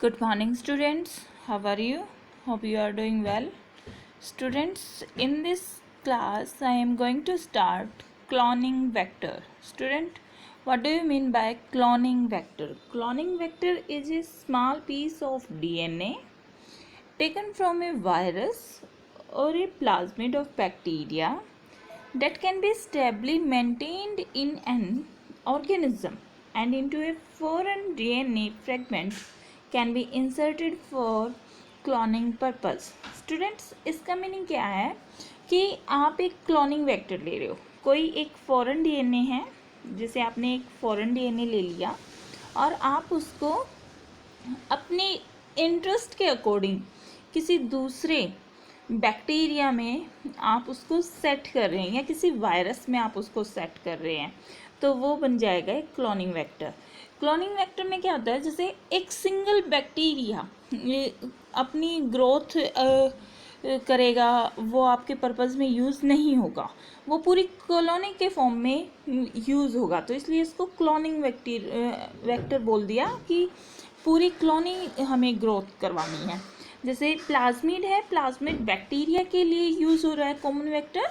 Good morning, students. How are you? Hope you are doing well. Students, in this class, I am going to start cloning vector. Student, what do you mean by cloning vector? Cloning vector is a small piece of DNA taken from a virus or a plasmid of bacteria that can be stably maintained in an organism and into a foreign DNA fragment can be inserted for cloning purpose. Students, इसका meaning क्या है कि आप एक cloning vector ले रहे हो, कोई एक फॉरेन डीएनए है, जैसे आपने एक फॉरेन डीएनए ले लिया और आप उसको अपने इंटरेस्ट के अकॉर्डिंग किसी दूसरे बैक्टीरिया में आप उसको सेट कर रहे हैं या किसी वायरस में आप उसको सेट कर रहे हैं, तो वो बन जाएगा एक क्लोनिंग वेक्टर. क्लोनिंग वेक्टर में क्या होता है, जैसे एक सिंगल बैक्टीरिया अपनी ग्रोथ करेगा, वो आपके पर्पज़ में यूज़ नहीं होगा, वो पूरी कॉलोनी के फॉर्म में यूज़ होगा, तो इसलिए इसको क्लोनिंग वेक्टर बोल दिया कि पूरी कॉलोनी हमें ग्रोथ करवानी है. जैसे प्लाज्मिड है, प्लाज्मिड बैक्टीरिया के लिए यूज़ हो रहा है कॉमन वेक्टर,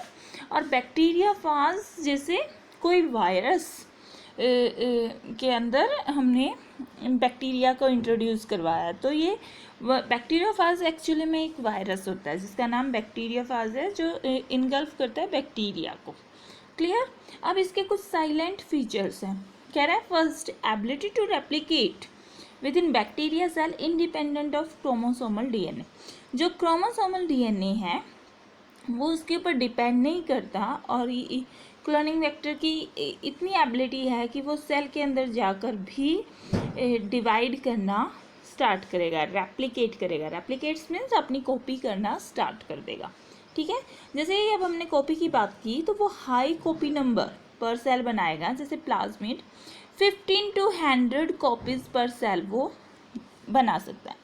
और बैक्टीरिया फाज जैसे कोई वायरस के अंदर हमने बैक्टीरिया को इंट्रोड्यूस करवाया, तो ये बैक्टीरिया फाज एक्चुअली में एक वायरस होता है जिसका नाम बैक्टीरिया फाज है, जो इनगल्फ करता है बैक्टीरिया को. क्लियर. अब इसके कुछ साइलेंट फीचर्स हैं. कह रहा है first, ability to replicate within bacteria cell independent of chromosomal DNA. जो क्रोमोसोमल डीएनए है वो उसके ऊपर डिपेंड नहीं करता, और क्लोनिंग वेक्टर की इतनी एबिलिटी है कि वो सेल के अंदर जाकर भी डिवाइड करना स्टार्ट करेगा, रेप्लिकेट करेगा. रेप्लिकेट्स मीन्स अपनी कॉपी करना स्टार्ट कर देगा. ठीक है. जैसे अब हमने कॉपी की बात की तो वो हाई कॉपी नंबर पर सेल बनाएगा. जैसे प्लाज्मिड 15 to 100 कॉपीज पर सेल वो बना सकता है.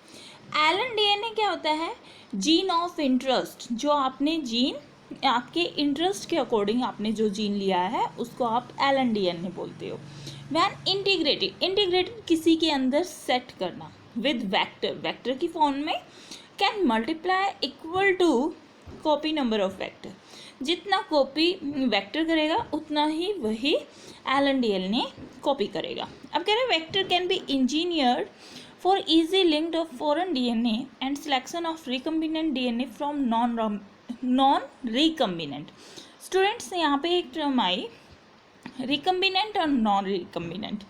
एलन डीएनए क्या होता है, जीन ऑफ इंटरेस्ट. जो आपने जीन, आपके इंटरेस्ट के अकॉर्डिंग आपने जो जीन लिया है उसको आप एलन डीएनए बोलते हो. वैन इंटीग्रेटेड किसी के अंदर सेट करना विद वेक्टर, वेक्टर की फॉर्म में, can multiply equal to copy number of vector. जितना कॉपी वेक्टर करेगा उतना ही वही एलन डीएनए कॉपी करेगा. अब कह रहे हैं vector can be engineered for easy linked of foreign DNA and selection of recombinant DNA from non recombinant. Students, यहाँ पे एक टर्म आई रिकम्बिनेंट और नॉन रिकम्बिनेंट.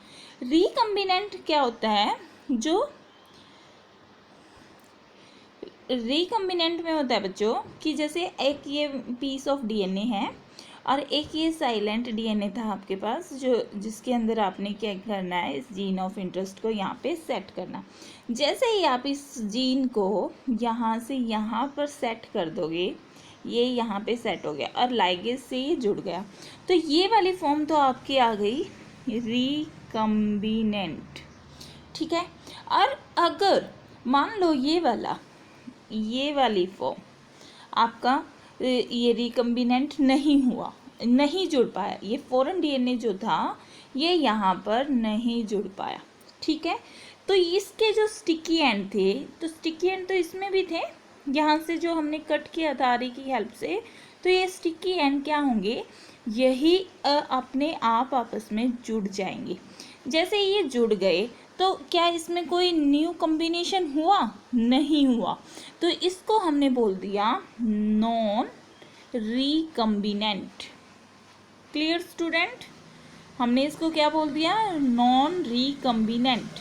रिकम्बिनेंट क्या होता है, जो रिकम्बिनेंट में होता है बच्चों कि जैसे एक ये पीस ऑफ डीएनए है और एक ये साइलेंट डीएनए था आपके पास, जो जिसके अंदर आपने क्या करना है, इस जीन ऑफ इंटरेस्ट को यहाँ पे सेट करना. जैसे ही आप इस जीन को यहाँ से यहाँ पर सेट कर दोगे, ये यहाँ पे सेट हो गया और लाइगेज से ये जुड़ गया, तो ये वाली फॉर्म तो आपकी आ गई रिकम्बिनेंट. ठीक है. और अगर मान लो ये वाली फॉर्म आपका ये रिकम्बिनेंट नहीं हुआ, नहीं जुड़ पाया, ये फॉरेन डीएनए जो था ये यहाँ पर नहीं जुड़ पाया. ठीक है. तो इसके जो स्टिकी एंड थे, तो स्टिकी एंड तो इसमें भी थे, यहाँ से जो हमने कट किया था आरी की हेल्प से, तो ये स्टिकी एंड क्या होंगे, यही अपने आप आपस में जुड़ जाएंगे. जैसे ये जुड़ गए तो क्या इसमें कोई न्यू कॉम्बिनेशन हुआ, नहीं हुआ, तो इसको हमने बोल दिया नॉन रिकम्बिनेंट. क्लियर स्टूडेंट, हमने इसको क्या बोल दिया, नॉन रिकम्बिनेंट.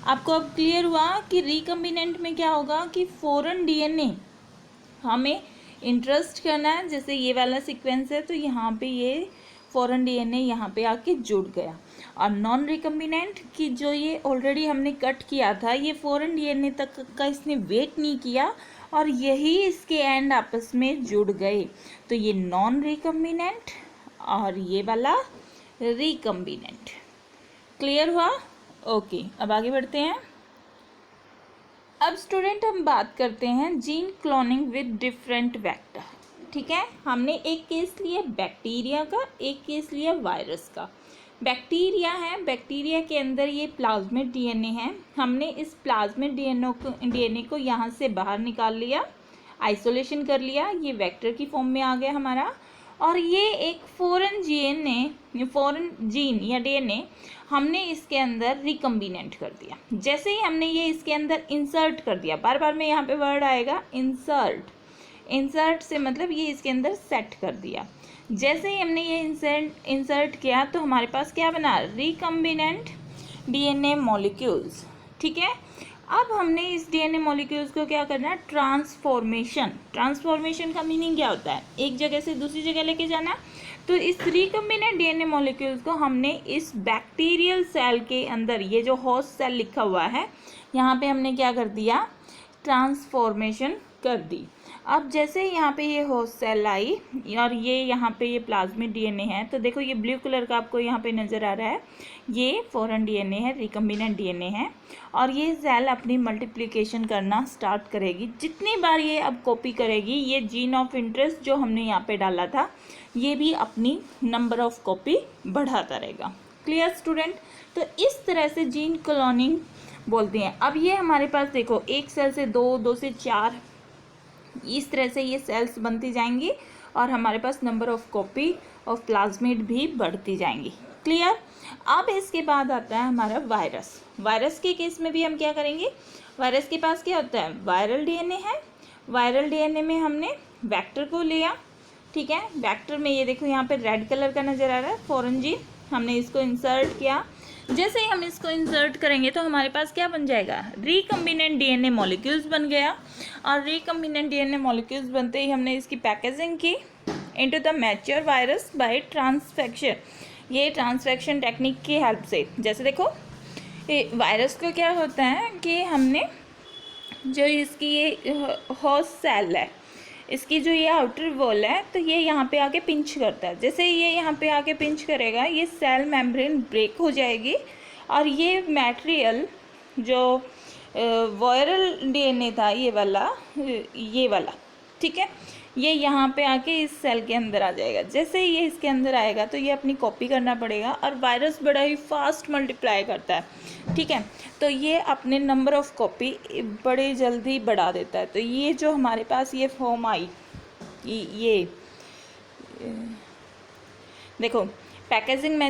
आपको अब क्लियर हुआ कि रिकम्बिनेंट में क्या होगा कि फॉरेन डीएनए हमें इंटरेस्ट करना है, जैसे ये वाला सीक्वेंस है तो यहाँ पे ये फॉरेन डीएनए यहाँ पे आके जुड़ गया. और नॉन रिकम्बिनेंट की जो ये ऑलरेडी हमने कट किया था, ये फॉरेन डीएनए तक का इसने वेट नहीं किया और यही इसके एंड आपस में जुड़ गए, तो ये नॉन रिकम्बिनेंट और ये वाला रिकम्बिनेंट. क्लियर हुआ. ओके, अब आगे बढ़ते हैं. अब स्टूडेंट हम बात करते हैं gene cloning with different vector. ठीक है. हमने एक केस लिया बैक्टीरिया का, एक केस लिया वायरस का. बैक्टीरिया है, बैक्टीरिया के अंदर ये प्लाज्मिड डीएनए है। हमने इस प्लाज्मिड डीएनए को यहाँ से बाहर निकाल लिया, आइसोलेशन कर लिया, ये वेक्टर की फॉर्म में आ गया हमारा। और ये एक फॉरेन जीन या डीएनए हमने इसके अंदर रिकम्बिनेंट कर दिया। जैसे ही हमने ये इसके अंदर इंसर्ट कर दिया, बार बार में यहाँ पे वर्ड आएगा इंसर्ट, इंसर्ट से मतलब ये इसके अंदर सेट कर दिया। जैसे ही हमने ये इंसर्ट किया तो हमारे पास क्या बना, रिकम्बिनेंट डीएनए मॉलिक्यूल्स। ठीक है, अब हमने इस डीएनए मॉलिक्यूल्स को क्या करना है, ट्रांसफॉर्मेशन। ट्रांसफॉर्मेशन का मीनिंग क्या होता है, एक जगह से दूसरी जगह लेके जाना। तो इस रिकम्बिनेंट डीएनए मॉलिक्यूल्स को हमने इस बैक्टीरियल सेल के अंदर, ये जो होस्ट सेल लिखा हुआ है यहाँ पे हमने क्या कर दिया, ट्रांसफॉर्मेशन कर दी। अब जैसे यहाँ पे ये होस्ट सेल आई और ये यहाँ पे ये प्लाज्मिड डीएनए है, तो देखो ये ब्लू कलर का आपको यहाँ पे नज़र आ रहा है, ये फॉरेन डीएनए है, रिकम्बिनेंट डीएनए है। और ये सेल अपनी मल्टीप्लिकेशन करना स्टार्ट करेगी। जितनी बार ये अब कॉपी करेगी, ये जीन ऑफ इंटरेस्ट जो हमने यहाँ पे डाला था, ये भी अपनी नंबर ऑफ कॉपी बढ़ाता रहेगा। Clear student? तो इस तरह से जीन क्लोनिंग बोलते हैं। अब ये हमारे पास देखो, एक सेल से दो से चार, इस तरह से ये सेल्स बनती जाएंगी और हमारे पास number of copy of plasmid भी बढ़ती जाएंगी। क्लियर? अब इसके बाद आता है हमारा वायरस। वायरस के केस में भी हम क्या करेंगे, वायरस के पास क्या होता है, वायरल डीएनए है। वायरल डीएनए में हमने वेक्टर को लिया। ठीक है, वेक्टर में ये देखो यहाँ पे रेड कलर का नज़र आ रहा है, फॉरेन जीन, हमने इसको इंसर्ट किया। जैसे ही हम इसको इंसर्ट करेंगे तो हमारे पास क्या बन जाएगा, रिकम्बिनेंट डीएनए मॉलिक्यूल्स बन गया। और रिकम्बिनेंट डीएनए मॉलिक्यूल्स बनते ही हमने इसकी पैकेजिंग की into the mature virus bye transfection. ये ट्रांसफेक्शन टेक्निक की हेल्प से, जैसे देखो वायरस को क्या होता है कि हमने जो इसकी ये होस्ट सेल है, इसकी जो ये आउटर वॉल है, तो ये यहाँ पे आके पिंच करता है। जैसे ये यहाँ पे आके पिंच करेगा, ये सेल मेम्ब्रेन ब्रेक हो जाएगी और ये मटेरियल जो वायरल डीएनए था, ये वाला, ठीक है, ये यहाँ पे आके इस सेल के अंदर आ जाएगा। जैसे ये इसके अंदर आएगा तो ये अपनी कॉपी करना पड़ेगा। और वायरस बड़ा ही फास्ट मल्टीप्लाई करता है। ठीक है, तो ये अपने नंबर ऑफ कॉपी बड़े जल्दी बढ़ा देता है। तो ये जो हमारे पास ये फॉर्म आई, ये देखो, packaging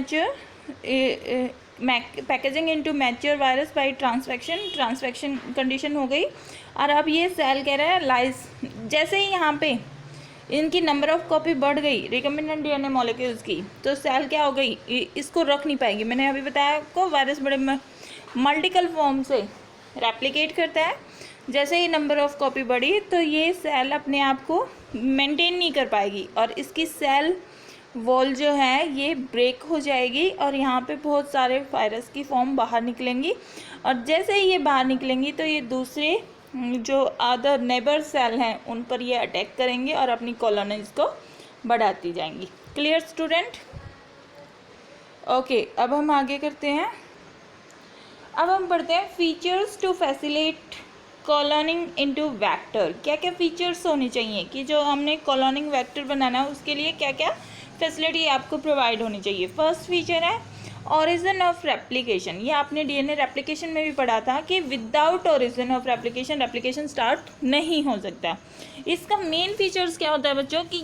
packaging into mature virus bye transfection condition हो गई। और अब ये सेल कह रहा है लाइस। जैसे ही यहाँ पे इनकी नंबर ऑफ कॉपी बढ़ गई रिकम्बिनेंट डीएनए मॉलिक्यूल्स की, तो सेल क्या हो गई, इसको रख नहीं पाएगी। मैंने अभी बताया आपको, वायरस बड़े मल्टीपल फॉर्म से रेप्लिकेट करता है। जैसे ही नंबर ऑफ कॉपी बढ़ी तो ये सेल अपने आप को मेंटेन नहीं कर पाएगी और इसकी सेल वॉल जो है ये ब्रेक हो जाएगी और यहाँ पे बहुत सारे वायरस की फॉर्म बाहर निकलेंगी। और जैसे ही ये बाहर निकलेंगी तो ये दूसरे जो अदर नेबर सेल हैं उन पर ये अटैक करेंगे और अपनी कॉलोनीज को बढ़ाती जाएंगी। Clear student? ओके, अब हम आगे करते हैं। अब हम पढ़ते हैं features to facilitate cloning into vector. क्या क्या फीचर्स होने चाहिए कि जो हमने कॉलोनिंग वेक्टर बनाना है उसके लिए क्या क्या फैसिलिटी आपको प्रोवाइड होनी चाहिए। फर्स्ट फीचर है ओरिजिन ऑफ रेप्लिकेशन। ये आपने डीएनए रेप्लिकेशन में भी पढ़ा था कि without origin of replication start नहीं हो सकता। इसका मेन फीचर्स क्या होता है बच्चों कि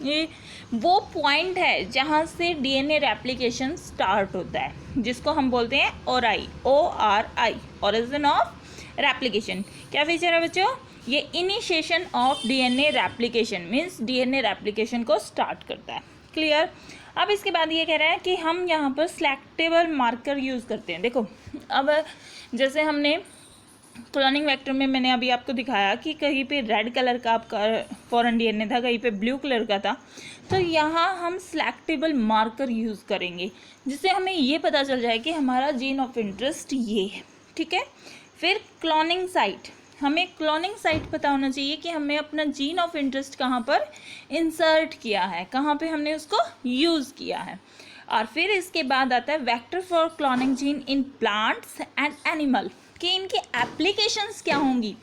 ये वो पॉइंट है जहाँ से डीएनए रेप्लिकेशन स्टार्ट होता है, जिसको हम बोलते हैं ORI, ओरिजिन ऑफ रेप्लिकेशन। क्या फीचर है बच्चों, ये initiation of DNA replication means DNA replication को स्टार्ट करता है। क्लियर? अब इसके बाद ये कह रहा है कि हम यहाँ पर सिलेक्टेबल मार्कर यूज़ करते हैं। देखो, अब जैसे हमने क्लोनिंग वेक्टर में मैंने अभी आपको दिखाया कि कहीं पे रेड कलर का आपका फॉरेन डीएनए था, कहीं पे ब्लू कलर का था, तो यहाँ हम सिलेक्टेबल मार्कर यूज़ करेंगे जिससे हमें ये पता चल जाए कि हमारा जीन ऑफ इंटरेस्ट ये है। ठीक है, फिर क्लोनिंग साइट, हमें क्लोनिंग साइट पता होना चाहिए कि हमें अपना जीन ऑफ इंटरेस्ट कहाँ पर इंसर्ट किया है, कहाँ पे हमने उसको यूज़ किया है। और फिर इसके बाद आता है vector for cloning gene in plants and animal, कि इनकी एप्लीकेशंस क्या होंगी।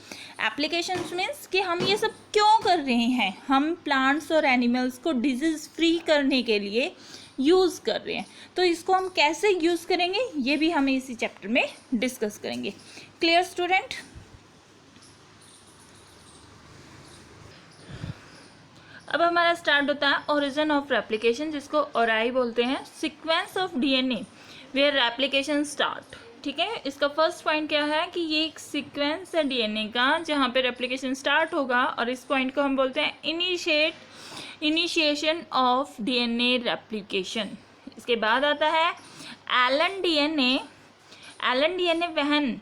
एप्लीकेशंस मीन्स कि हम ये सब क्यों कर रहे हैं, हम प्लांट्स और एनिमल्स को डिजीज़ फ्री करने के लिए यूज़ कर रहे हैं, तो इसको हम कैसे यूज़ करेंगे ये भी हम इसी चैप्टर में डिस्कस करेंगे। Clear student? अब हमारा स्टार्ट होता है ओरिजिन ऑफ रेप्लिकेशन, जिसको ओराई बोलते हैं, sequence of DNA where replication start. ठीक है, इसका फर्स्ट पॉइंट क्या है कि ये एक सीक्वेंस है डीएनए का जहाँ पे रेप्लिकेशन स्टार्ट होगा, और इस पॉइंट को हम बोलते हैं इनिशिएशन ऑफ डीएनए रेप्लिकेशन। इसके बाद आता है alien DNA when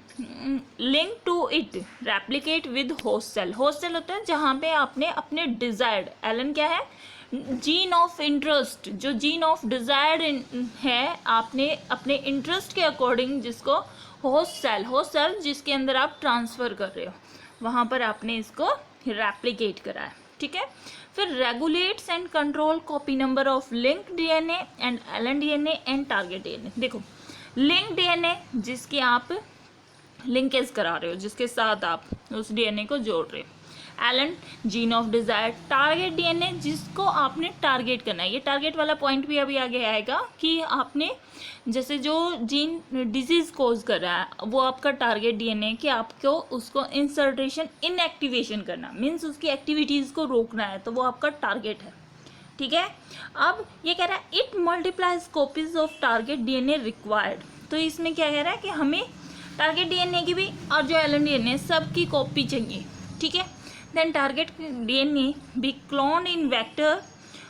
link to it replicate with host cell. Host cell होता है जहाँ पे आपने अपने डिजायर्ड, एलन क्या है, जीन ऑफ इंटरेस्ट, जो जीन ऑफ डिजायर्ड है आपने अपने इंटरेस्ट के अकॉर्डिंग जिसको होस्ट सेल जिसके अंदर आप ट्रांसफ़र कर रहे हो, वहाँ पर आपने इसको रेप्लिकेट करा है। ठीक है, फिर regulates and control copy number of link DNA and alien DNA and target DNA. देखो, लिंक डीएनए जिसकी आप लिंकेज करा रहे हो, जिसके साथ आप उस डीएनए को जोड़ रहे हो, alien gene of desire, target DNA जिसको आपने टारगेट करना है। ये टारगेट वाला पॉइंट भी अभी आगे आएगा कि आपने जैसे जो जीन डिजीज कोज कर रहा है वो आपका टारगेट डीएनए, कि आपको उसको इंसर्टेशन इनएक्टिवेशन करना, मीन्स उसकी एक्टिविटीज़ को रोकना है, तो वो आपका टारगेट है। ठीक है, अब ये कह रहा है it multiplies copies of target DNA required. तो इसमें क्या कह रहा है कि हमें टारगेट डीएनए की भी और जो एलन डीएनए सब की कॉपी चाहिए। ठीक है, then target DNA be clone in vector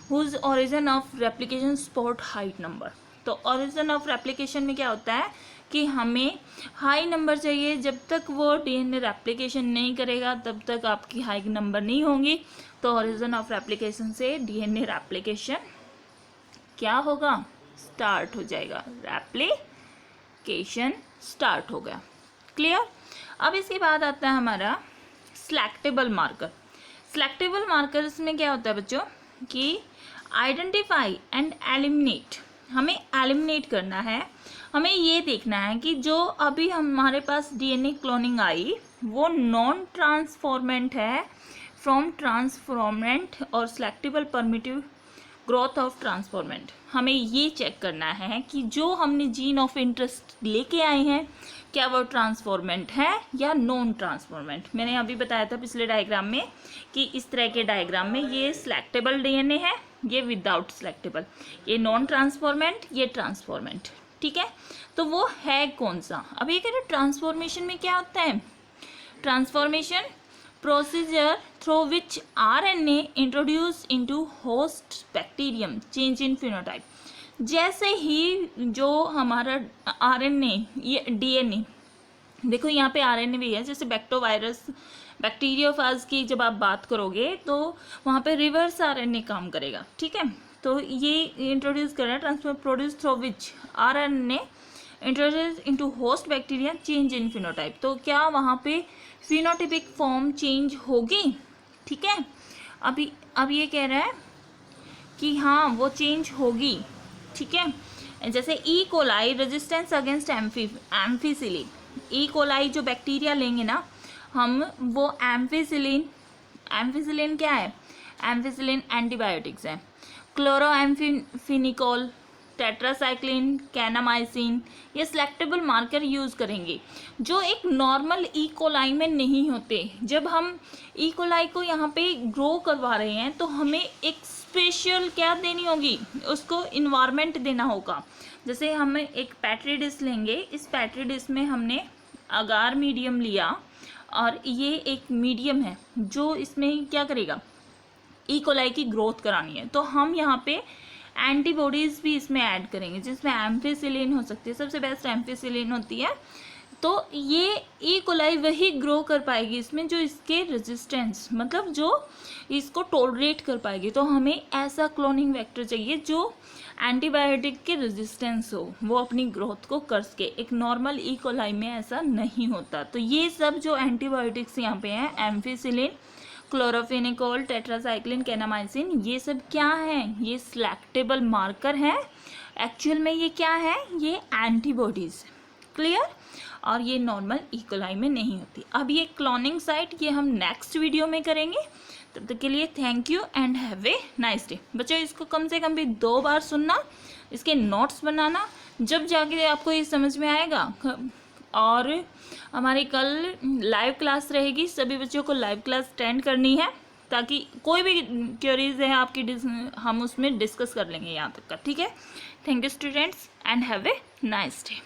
whose origin of replication support high number. तो ओरिजिन ऑफ रेप्लिकेशन में क्या होता है कि हमें हाई नंबर चाहिए, जब तक वो डीएनए रेप्लिकेशन नहीं करेगा तब तक आपकी हाई नंबर नहीं होंगी। तो ओरिजिन ऑफ रेप्लिकेशन से डीएनए रेप्लिकेशन क्या होगा, स्टार्ट हो जाएगा, रेप्लिकेशन स्टार्ट हो गया। क्लियर? अब इसके बाद आता है हमारा सिलेक्टेबल मार्कर। सिलेक्टेबल मार्कर्स में क्या होता है बच्चों कि आइडेंटिफाई एंड एलिमिनेट, हमें एलिमिनेट करना है, हमें ये देखना है कि जो अभी हमारे पास डीएनए क्लोनिंग आई वो नॉन ट्रांसफॉर्मेंट है फ्रॉम ट्रांसफॉर्मेंट और selectable primitive growth of transformant. हमें ये चेक करना है कि जो हमने जीन ऑफ इंटरेस्ट लेके आए हैं क्या वो ट्रांसफॉर्मेंट है या नॉन ट्रांसफॉर्मेंट। मैंने अभी बताया था पिछले डायग्राम में कि इस तरह के डायग्राम में ये सिलेक्टेबल डीएनए है, ये विदाउट सिलेक्टेबल, ये नॉन ट्रांसफॉर्मेंट, ये ट्रांसफॉर्मेंट। ठीक है, तो वो है कौन सा। अब ये कह रहे ट्रांसफॉर्मेशन में क्या होता है, transformation procedure through which RNA introduce into host bacterium change in phenotype. जैसे ही जो हमारा आरएनए, ये डीएनए, देखो यहाँ पे आरएनए भी है, जैसे बैक्टोवायरस बैक्टीरियोफाज की जब आप बात करोगे तो वहाँ पे रिवर्स आरएनए काम करेगा। ठीक है, तो ये इंट्रोड्यूस कर रहा है transfer produce through which RNA introduce into host bacteria change in phenotype. तो क्या वहाँ पे फिनोटाइपिक फॉर्म चेंज होगी। ठीक है, अब ये कह रहा है कि हाँ वो चेंज होगी। ठीक है, जैसे E coli resistance against ampicillin, E coli जो बैक्टीरिया लेंगे ना हम, वो एम्फीसिलिन क्या है, एम्फीसिलिन एंटीबायोटिक्स है, क्लोरोएम्फिनिकोल, टेट्रासाइक्लिन, कैनामाइसिन, ये सिलेक्टेबल मार्कर यूज़ करेंगे जो एक नॉर्मल ई कोलाई में नहीं होते। जब हम ई कोलाई को यहाँ पे ग्रो करवा रहे हैं तो हमें एक स्पेशल क्या देनी होगी, उसको इन्वायरमेंट देना होगा। जैसे हम एक पैट्री डिश लेंगे, इस पैट्री डिश में हमने अगार मीडियम लिया और ये एक मीडियम है जो इसमें क्या करेगा, ई कोलाई की ग्रोथ करानी है, तो हम यहाँ पे एंटीबॉडीज़ भी इसमें ऐड करेंगे जिसमें एम्फीसिलिन हो सकती है, सबसे बेस्ट एम्फीसिलिन होती है। तो ये ई कोलाई वही ग्रो कर पाएगी इसमें जो इसके रेजिस्टेंस, मतलब जो इसको टॉलरेट कर पाएगी। तो हमें ऐसा क्लोनिंग वेक्टर चाहिए जो एंटीबायोटिक के रेजिस्टेंस हो, वो अपनी ग्रोथ को कर सके। एक नॉर्मल ई कोलाई में ऐसा नहीं होता। तो ये सब जो एंटीबायोटिक्स यहाँ पे हैं, एम्फीसिलिन, क्लोरोफेनिकोल, टेट्रासाइक्लिन, कैनामाइसिन, ये सब क्या है, ये सिलेक्टेबल मार्कर है। एक्चुअल में ये क्या है, ये एंटीबॉडीज। क्लियर? और ये नॉर्मल ई कोलाई में नहीं होती। अब ये क्लोनिंग साइट ये हम नेक्स्ट वीडियो में करेंगे। तब तक के लिए thank you and have a nice day. बच्चों इसको कम से कम भी 2 बार सुनना, इसके नोट्स बनाना, जब जाके आपको ये समझ में आएगा। और हमारी कल लाइव क्लास रहेगी, सभी बच्चों को लाइव क्लास अटेंड करनी है, ताकि कोई भी क्वेरीज है आपकी हम उसमें डिस्कस कर लेंगे यहाँ तक का, ठीक है। Thank you students and have a nice day.